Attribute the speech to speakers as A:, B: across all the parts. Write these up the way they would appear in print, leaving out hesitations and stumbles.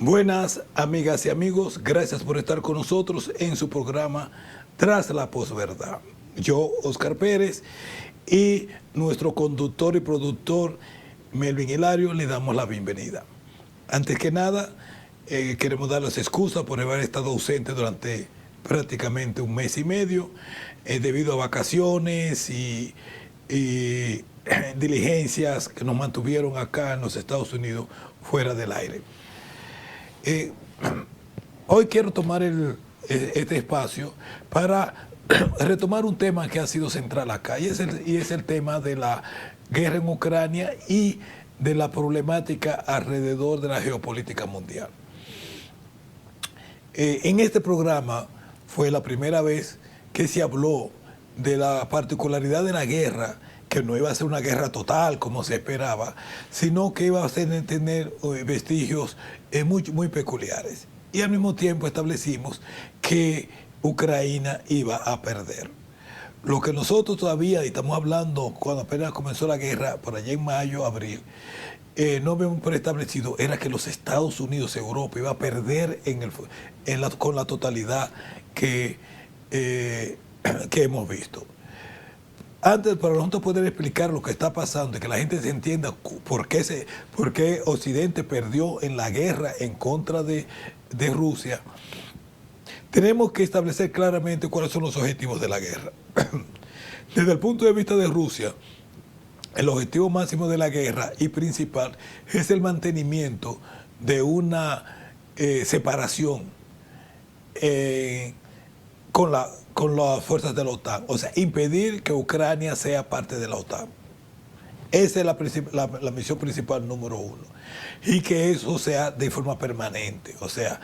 A: Buenas amigas y amigos, gracias por estar con nosotros en su programa Tras la Posverdad. Yo, Oscar Pérez, y nuestro conductor y productor Melvin Hilario le damos la bienvenida. Antes que nada, queremos darles excusas por haber estado ausente durante prácticamente un mes y medio debido a vacaciones y diligencias que nos mantuvieron acá en los Estados Unidos fuera del aire. Hoy quiero tomar este espacio para retomar un tema que ha sido central acá, y es el tema de la guerra en Ucrania y de la problemática alrededor de la geopolítica mundial. En este programa fue la primera vez que se habló de la particularidad de la guerra, que no iba a ser una guerra total como se esperaba, sino que iba a tener vestigios muy peculiares. Y al mismo tiempo establecimos que Ucrania iba a perder. Lo que nosotros todavía estamos hablando cuando apenas comenzó la guerra, por allá en mayo, abril, no habíamos preestablecido era que los Estados Unidos, Europa, iba a perder con la totalidad que hemos visto. Antes, para nosotros poder explicar lo que está pasando y que la gente se entienda por qué Occidente perdió en la guerra en contra de Rusia, tenemos que establecer claramente cuáles son los objetivos de la guerra. Desde el punto de vista de Rusia, el objetivo máximo de la guerra y principal es el mantenimiento de una separación con las fuerzas de la OTAN, o sea, impedir que Ucrania sea parte de la OTAN. Esa es la misión principal número uno. Y que eso sea de forma permanente, o sea,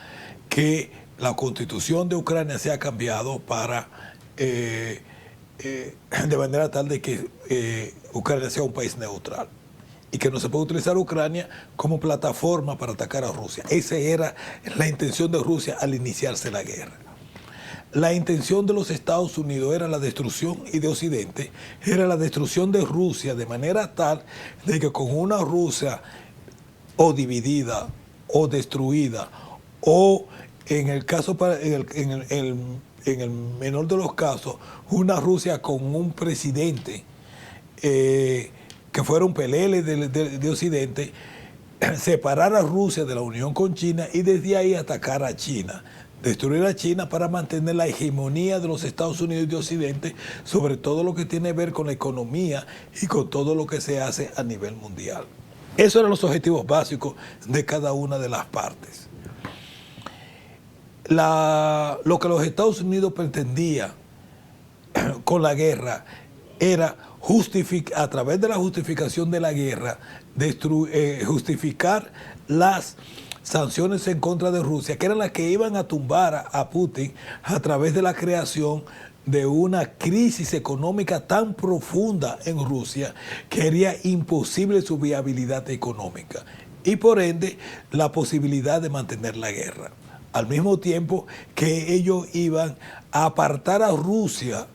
A: que la constitución de Ucrania sea cambiado para de manera tal de que Ucrania sea un país neutral y que no se pueda utilizar Ucrania como plataforma para atacar a Rusia. Esa era la intención de Rusia al iniciarse la guerra. La intención de los Estados Unidos era la destrucción, y de Occidente era la destrucción de Rusia, de manera tal de que con una Rusia o dividida o destruida, o en el caso en el menor de los casos, una Rusia con un presidente que fuera un pelele de Occidente, separar a Rusia de la unión con China y desde ahí atacar a China. Destruir a China para mantener la hegemonía de los Estados Unidos y de Occidente sobre todo lo que tiene que ver con la economía y con todo lo que se hace a nivel mundial. Esos eran los objetivos básicos de cada una de las partes. Lo que los Estados Unidos pretendía con la guerra era a través de la justificación de la guerra, justificar las sanciones en contra de Rusia, que eran las que iban a tumbar a Putin a través de la creación de una crisis económica tan profunda en Rusia que haría imposible su viabilidad económica y por ende la posibilidad de mantener la guerra. Al mismo tiempo que ellos iban a apartar a Rusia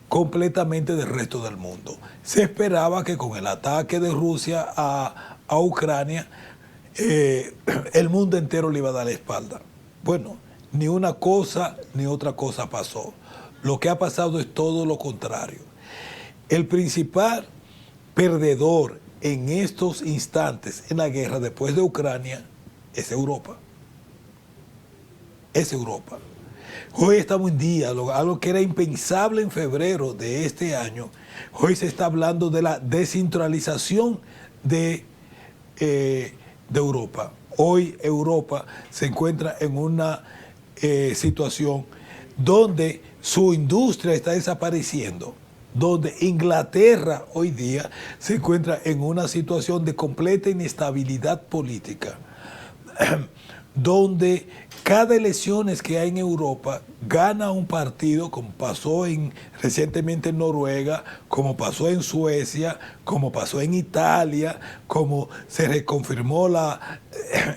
A: completamente del resto del mundo. Se esperaba que con el ataque de Rusia a Ucrania, el mundo entero le iba a dar la espalda. Bueno, ni una cosa ni otra cosa pasó. Lo que ha pasado es todo lo contrario. El principal perdedor en estos instantes en la guerra después de Ucrania es Europa. Es Europa. Hoy estamos en día, algo que era impensable en febrero de este año. Hoy se está hablando de la descentralización de Europa. Hoy Europa se encuentra en una situación donde su industria está desapareciendo, donde Inglaterra hoy día se encuentra en una situación de completa inestabilidad política, donde cada elecciones que hay en Europa gana un partido, como pasó recientemente en Noruega, como pasó en Suecia, como pasó en Italia, como se reconfirmó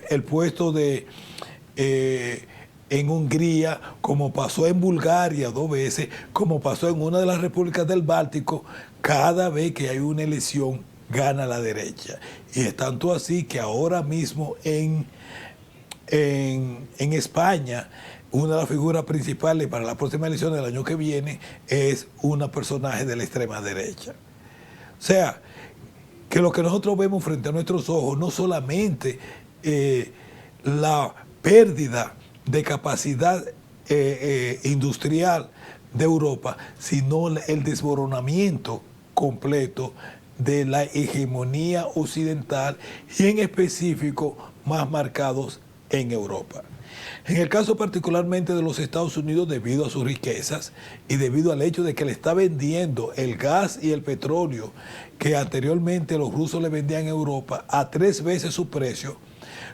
A: el puesto en Hungría, como pasó en Bulgaria 2 veces, como pasó en una de las repúblicas del Báltico. Cada vez que hay una elección gana la derecha. Y es tanto así que ahora mismo en En España, una de las figuras principales para la próxima elección del año que viene es una personaje de la extrema derecha. O sea, que lo que nosotros vemos frente a nuestros ojos no solamente la pérdida de capacidad industrial de Europa, sino el desmoronamiento completo de la hegemonía occidental y en específico más marcados en Europa. En el caso particularmente de los Estados Unidos, debido a sus riquezas y debido al hecho de que le está vendiendo el gas y el petróleo que anteriormente los rusos le vendían a Europa a 3 veces su precio,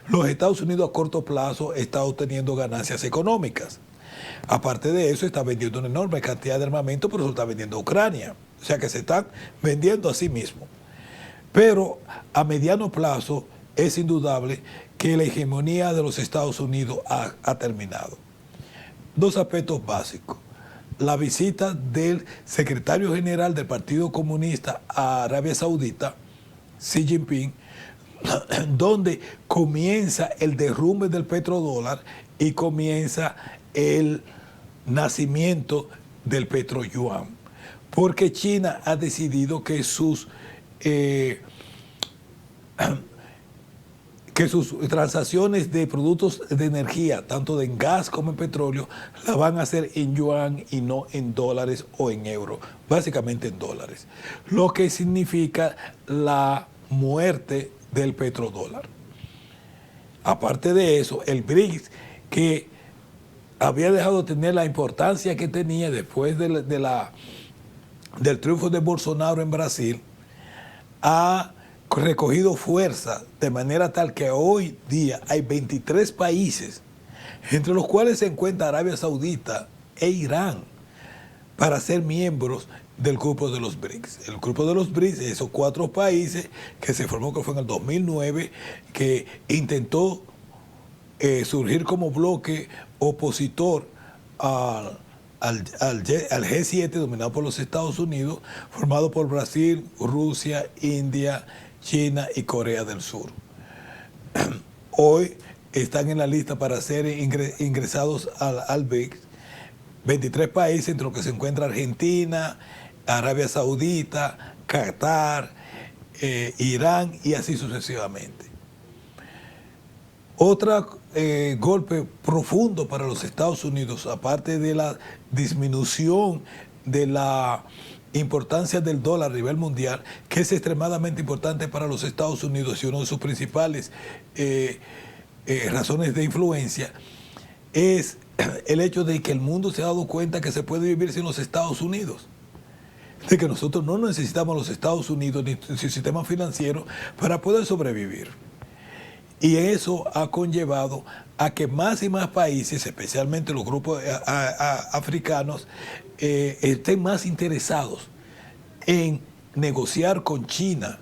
A: los Estados Unidos a corto plazo está obteniendo ganancias económicas. Aparte de eso, está vendiendo una enorme cantidad de armamento, pero se lo está vendiendo a Ucrania. O sea que se están vendiendo a sí mismos. Pero a mediano plazo es indudable que la hegemonía de los Estados Unidos ha terminado. 2 aspectos básicos. La visita del secretario general del Partido Comunista a Arabia Saudita, Xi Jinping, donde comienza el derrumbe del petrodólar y comienza el nacimiento del petroyuan. Porque China ha decidido que sus transacciones de productos de energía, tanto en gas como en petróleo, la van a hacer en yuan y no en dólares o en euros, básicamente en dólares. Lo que significa la muerte del petrodólar. Aparte de eso, el BRICS, que había dejado de tener la importancia que tenía después del triunfo de Bolsonaro en Brasil, ha recogido fuerza de manera tal que hoy día hay 23 países, entre los cuales se encuentra Arabia Saudita e Irán, para ser miembros del grupo de los BRICS. El grupo de los BRICS, esos 4 países que se formó, que fue en el 2009, que intentó surgir como bloque opositor al G7 dominado por los Estados Unidos, formado por Brasil, Rusia, India, China y Corea del Sur. Hoy están en la lista para ser ingresados al BRICS 23 países, entre los que se encuentra Argentina, Arabia Saudita, Qatar, Irán y así sucesivamente. Otro golpe profundo para los Estados Unidos, aparte de la disminución de la importancia del dólar a nivel mundial, que es extremadamente importante para los Estados Unidos y uno de sus principales razones de influencia, es el hecho de que el mundo se ha dado cuenta que se puede vivir sin los Estados Unidos, de que nosotros no necesitamos los Estados Unidos ni su sistema financiero para poder sobrevivir. Y eso ha conllevado a que más y más países, especialmente los grupos africanos, estén más interesados en negociar con China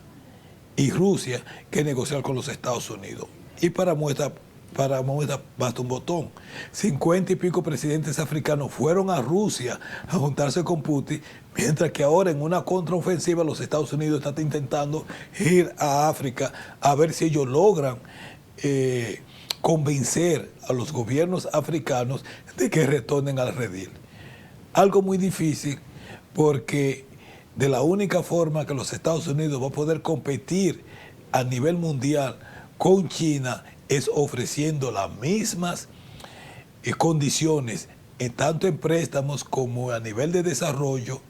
A: y Rusia que negociar con los Estados Unidos. Y para muestra basta un botón. 50 y pico presidentes africanos fueron a Rusia a juntarse con Putin, mientras que ahora en una contraofensiva los Estados Unidos están intentando ir a África a ver si ellos logran convencer a los gobiernos africanos de que retornen al redil. Algo muy difícil, porque de la única forma que los Estados Unidos va a poder competir a nivel mundial con China es ofreciendo las mismas condiciones, tanto en préstamos como a nivel de desarrollo,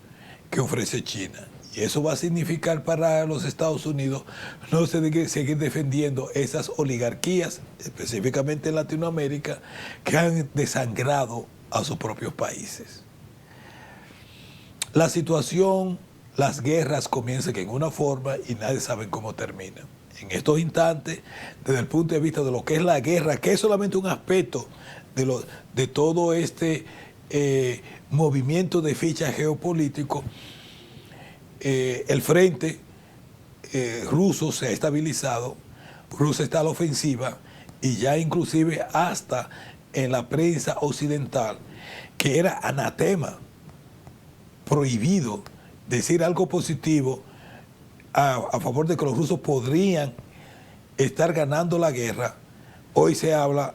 A: que ofrece China. Y eso va a significar para los Estados Unidos no seguir defendiendo esas oligarquías, específicamente en Latinoamérica, que han desangrado a sus propios países. La situación, las guerras comienzan en una forma y nadie sabe cómo terminan. En estos instantes, desde el punto de vista de lo que es la guerra, que es solamente un aspecto de todo este movimiento de ficha geopolítico, el frente ruso se ha estabilizado, Rusia está a la ofensiva y ya inclusive hasta en la prensa occidental, que era anatema, prohibido decir algo positivo a favor de que los rusos podrían estar ganando la guerra, hoy se habla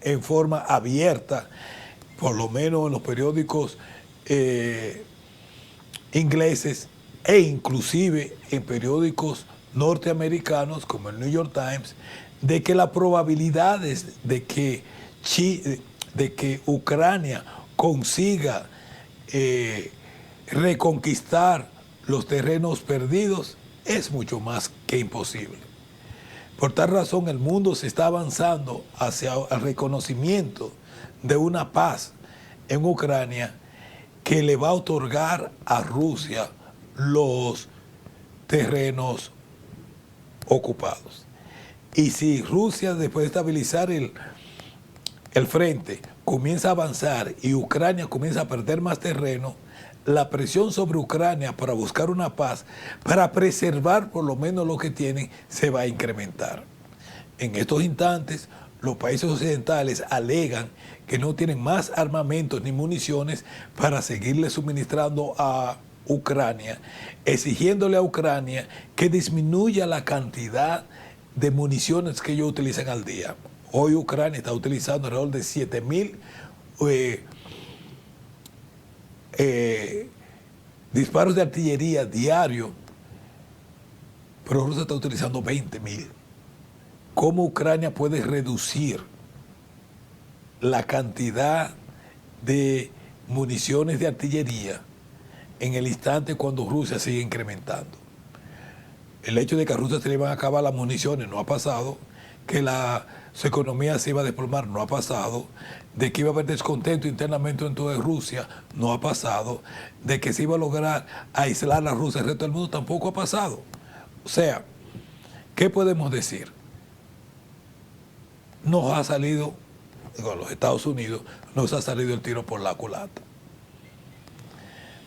A: en forma abierta, por lo menos en los periódicos ingleses e inclusive en periódicos norteamericanos como el New York Times, de que las probabilidades de que Ucrania consiga reconquistar los terrenos perdidos es mucho más que imposible. Por tal razón, el mundo se está avanzando hacia el reconocimiento de una paz en Ucrania que le va a otorgar a Rusia los terrenos ocupados. Y si Rusia, después de estabilizar el frente, comienza a avanzar y Ucrania comienza a perder más terreno, la presión sobre Ucrania para buscar una paz, para preservar por lo menos lo que tienen, se va a incrementar. En estos instantes, los países occidentales alegan que no tienen más armamentos ni municiones para seguirle suministrando a Ucrania, exigiéndole a Ucrania que disminuya la cantidad de municiones que ellos utilizan al día. Hoy Ucrania está utilizando alrededor de 7,000 disparos de artillería diario, pero Rusia está utilizando 20,000. ¿Cómo Ucrania puede reducir la cantidad de municiones de artillería en el instante cuando Rusia sigue incrementando? El hecho de que a Rusia se le van a acabar las municiones no ha pasado, que su economía se iba a desplomar no ha pasado, de que iba a haber descontento internamente dentro de Rusia no ha pasado, de que se iba a lograr aislar a Rusia del resto del mundo tampoco ha pasado. O sea, ¿qué podemos decir? Nos ha salido, digo, a los Estados Unidos, nos ha salido el tiro por la culata.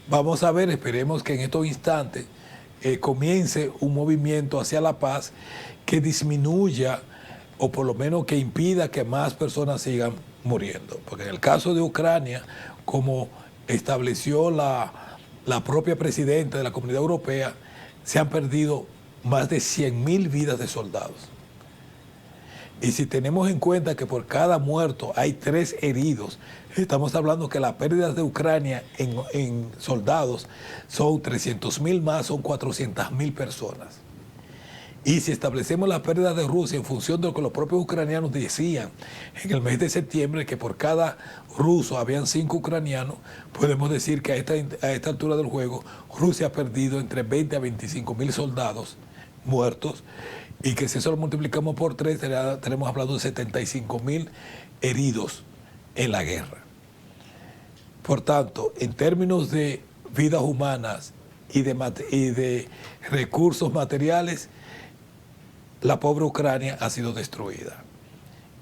A: Vamos a ver, esperemos que en estos instantes comience un movimiento hacia la paz que disminuya o por lo menos que impida que más personas sigan muriendo. Porque en el caso de Ucrania, como estableció la propia presidenta de la Comunidad Europea, se han perdido más de 100,000 vidas de soldados. Y si tenemos en cuenta que por cada muerto hay 3 heridos, estamos hablando que las pérdidas de Ucrania en soldados son 300,000 más, son 400,000 personas. Y si establecemos las pérdidas de Rusia en función de lo que los propios ucranianos decían en el mes de septiembre, que por cada ruso habían 5 ucranianos, podemos decir que a esta altura del juego Rusia ha perdido entre 20 a 25,000 soldados muertos, y que si eso lo multiplicamos por 3, tenemos hablando de 75,000 heridos en la guerra. Por tanto, en términos de vidas humanas y de recursos materiales, la pobre Ucrania ha sido destruida.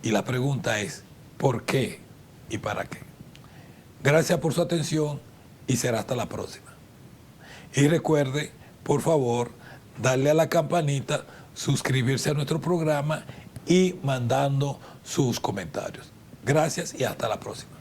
A: Y la pregunta es, ¿por qué y para qué? Gracias por su atención y será hasta la próxima. Y recuerde, por favor, darle a la campanita, suscribirse a nuestro programa y mandando sus comentarios. Gracias y hasta la próxima.